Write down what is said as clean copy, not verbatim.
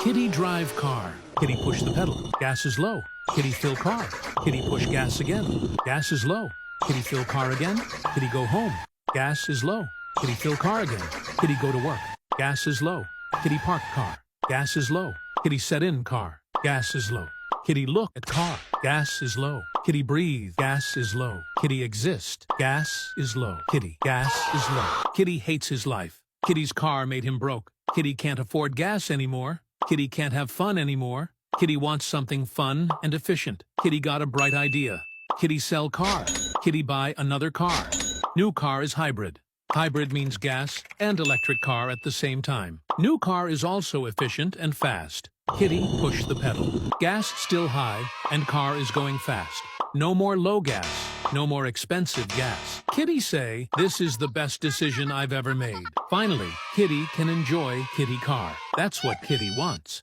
Kitty drive car. Kitty push the pedal. Gas is low. Kitty fill car. Kitty push gas again. Gas is low. Kitty fill car again. Kitty go home. Gas is low. Kitty fill car again. Kitty go to work. Gas is low. Kitty park car. Gas is low. Kitty set in car. Gas is low. Kitty look at car. Gas is low. Kitty breathe. Gas is low. Kitty exist. Gas is low. Kitty. Gas is low. Kitty hates his life. Kitty's car made him broke. Kitty can't afford gas anymore. Kitty can't have fun anymore. Kitty wants something fun and efficient. Kitty got a bright idea. Kitty sell car. Kitty buy another car. New car is hybrid. Hybrid means gas and electric car at the same time. New car is also efficient and fast. Kitty push the pedal. Gas still high and car is going fast. No more low gas. No more expensive gas. Kitty say, this is the best decision I've ever made. Finally, Kitty can enjoy Kitty car. That's what Kitty wants.